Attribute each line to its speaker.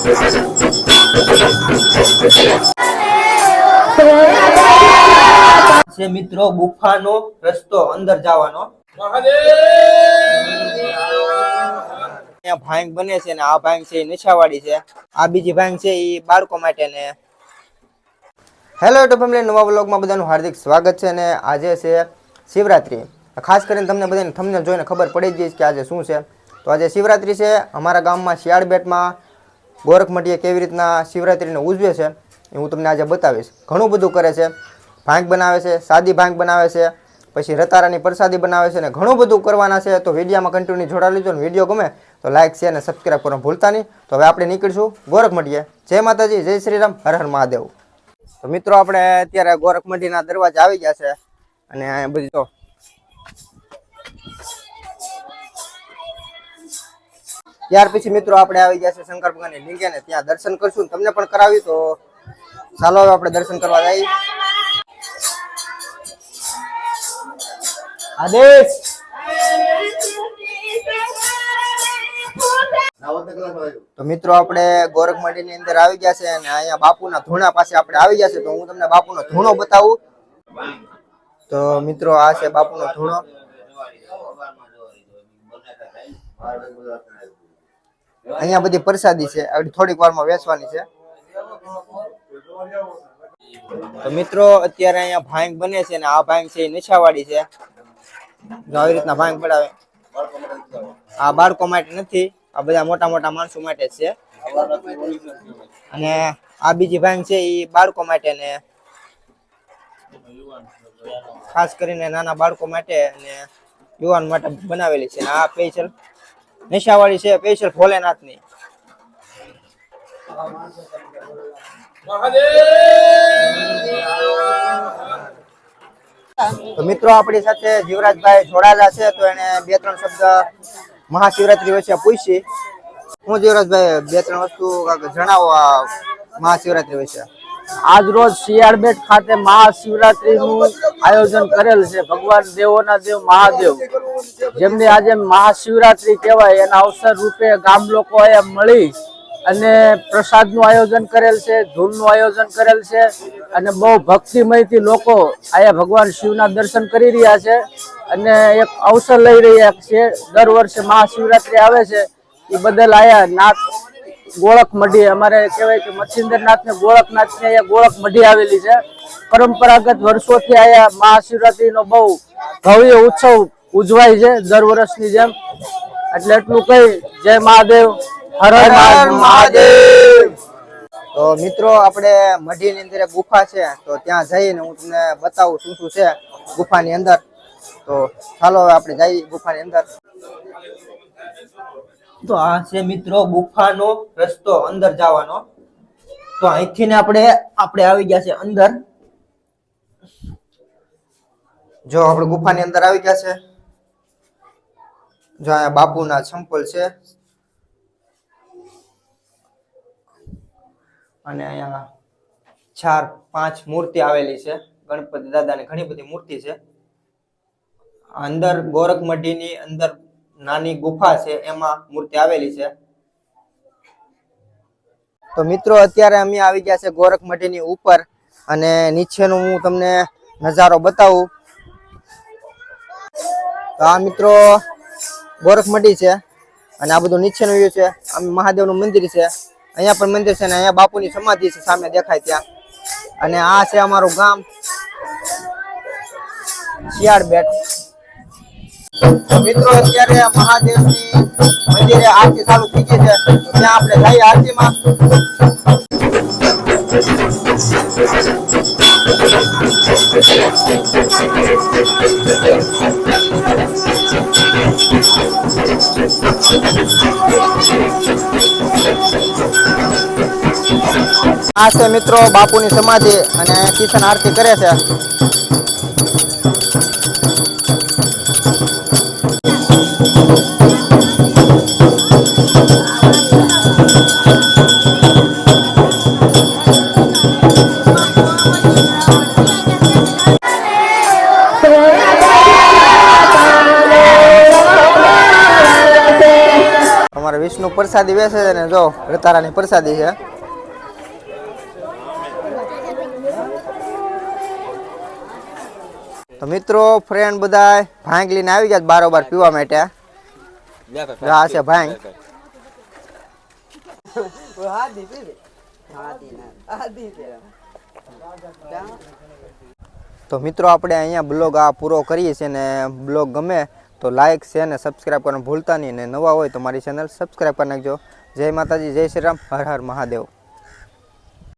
Speaker 1: છે મિત્રો ગુફાનો રસ્તો અંદર જવાનો અહીંયા ભાંગ બને છે ને આ ભાંગ છે નિશાવાડી છે, આ બીજી ભાંગ છે એ બાળકો માટે ને હેલો યુટ્યુબ ફેમિલી, નવા વ્લોગમાં બધાનું હાર્દિક સ્વાગત છે ને આજે છે શિવરાત્રી। ખાસ કરીને તમને બધાને થંબનેલ જોઈને ખબર પડી ગઈ કે આજે શું છે। તો આજે શિવરાત્રી છે। અમારા ગામમાં શિયાળબેટમાં ગોરખમઢીએ કેવી રીતના શિવરાત્રીને ઉજવે છે એ હું તમને આજે બતાવીશ। ઘણું બધું કરે છે, ભાંગ બનાવે છે, સાદી ભાંગ બનાવે છે, પછી રતારાની પ્રસાદી બનાવે છે ને ઘણું બધું કરવાના છે। તો વિડીયોમાં કન્ટિન્યુ જોડાઈ લેજો ને વિડીયો ગમે તો લાઈક શેર અને સબસ્ક્રાઈબ કરવાનું ભૂલતા નહીં। તો હવે આપણે નીકળીશું ગોરખમઢીએ। જય માતાજી, જય શ્રી રામ, હર હર મહાદેવ। તો મિત્રો આપણે અત્યારે ગોરખમઢીના દરવાજા આવી ગયા છે અને અહીંયા બધી તો ત્યાર પછી મિત્રો આપણે આવી ગયા છે શંકર ભગવાનની લિંગે ને ત્યાં દર્શન કરશું, તમને પણ કરાવી। તો ચાલો હવે આપણે દર્શન કરવા જઈએ। આદેશ તો મિત્રો આપણે ગોરખમઢીની અંદર આવી ગયા છે અને અહીંયા બાપુના ધૂણા પાસે આપણે આવી ગયા છે। તો હું તમને બાપુનો ધૂણો બતાવું। તો મિત્રો આ છે બાપુનો ધૂણો। અહીંયા બધી પ્રસાદી છે, થોડીક વારમાં વેચવાની છે। તો મિત્રો અત્યારે અહીંયા ભાંગ બને છે ને આ ભાંગ છે નિશાવાડી છે। જો આવી રીતના ભાંગ પડાવે, આ બાળકો માટે નથી, આ બધા મોટા મોટા માણસો માટે છે। અને આ બીજી ભાંગ છે એ બાળકો માટે ને ખાસ કરીને નાના બાળકો માટે અને યુવાન માટે બનાવેલી છે। આ સ્પેશિયલ નિશાવાડી છે, સ્પેશિયલ ભોલેનાથની। તો મિત્રો આપણી સાથે જીવરાજભાઈ જોડાયેલા છે, તો એને બે ત્રણ શબ્દ મહાશિવરાત્રી વિશે પૂછી। હું જીવરાજભાઈ બે ત્રણ વસ્તુ જણાવો આ મહાશિવરાત્રી વિશે।
Speaker 2: આજ રોજ શિયાળબેટ ખાતે મહાશિવરાત્રીનું આયોજન કરેલ છે। ભગવાન દેવોના દેવ મહાદેવ જેમની આજે મહાશિવરાત્રી કહેવાય એના અવસર રૂપે ગામ લોકો અહીંયા મળી અને પ્રસાદનું આયોજન કરેલ છે, ધૂનનું આયોજન કરેલ છે અને બહુ ભક્તિમયથી લોકો અહીંયા ભગવાન શિવના દર્શન કરી રહ્યા છે અને એક અવસર લઈ રહ્યા છે। દર વર્ષે મહાશિવરાત્રી આવે છે એ બદલ આયા નાથ ગોરખમઢી અમારે કહેવાય કે મચ્છિન્દ્રનાથ ને ગોરખનાથ ને અહીંયા ગોરખમઢી આવેલી છે। પરંપરાગત વર્ષોથી આયા મહાશિવરાત્રીનો બહુ ભવ્ય ઉત્સવ ઉજવાય છે દર વર્ષની જેમ। એટલે એટલું કહી જય મહાદેવ, હર હર મહાદેવ।
Speaker 1: તો મિત્રો આપણે મઢીની અંદર એક ગુફા છે, તો ત્યાં જઈને હું તમને બતાવું શું શું છે ગુફાની અંદર। તો ચાલો હવે આપણે જઈએ ગુફાની અંદર। તો આ છે મિત્રો ગુફાનો રસ્તો અંદર જવાનો। તો અહીંથી ને આપણે આવી ગયા છે અંદર। જો આપણે ગુફાની અંદર આવી ગયા છે। જો અહીંયા બાપુના ચંપલ છે અને અહીંયા 4-5 મૂર્તિ આવેલી છે, ગણપતિ દાદાની ઘણી બધી મૂર્તિ છે। અંદર ગોરખમઢીની અંદર નાની ગુફા છે એમાં મૂર્તિ આવેલી છે। તો મિત્રો અત્યારે અમે આવી ગયા છે ગોરખમઢીની ઉપર અને નીચેનું હું તમને નજારો બતાવું। તો આ મિત્રો ગોરખમઢી છે અને આ બધું નીચેનું વ્યૂ છે। આમ મહાદેવનું મંદિર છે, અહીંયા પણ મંદિર છે ને અહીંયા બાપુની સમાધિ છે સામે દેખાય ત્યાં। અને આ છે અમારું ગામ શિયાળબેટ। મિત્રો અત્યારે મહાદેવની મંદિરે આરતી ચાલુ થઈ ગઈ છે, તો ત્યાં આપણે જઈએ આરતીમાં। આ છે મિત્રો બાપુની સમાધિ અને કિશન આરતી કરે છે। નું પ્રસાદી વેચે છે ને જો રતારાની પ્રસાદી છે. તો મિત્રો ફ્રેન્ડ બધા ભાંગ લઈને આવી ગયા બારોબાર પીવા માટે. આ છે ભાંગ. તો મિત્રો આપણે અહીંયા બ્લોગ આ પૂરો કરીએ છીએ ને બ્લોગ ગમે તો લાઈક શેર ને સબસ્ક્રાઈબ કરવાનું ભૂલતા નહીં, ને નવા હોય તો મારી ચેનલ સબસ્ક્રાઈબ કરી નાખજો. જય માતાજી, જય શ્રી રામ, હર હર મહાદેવ.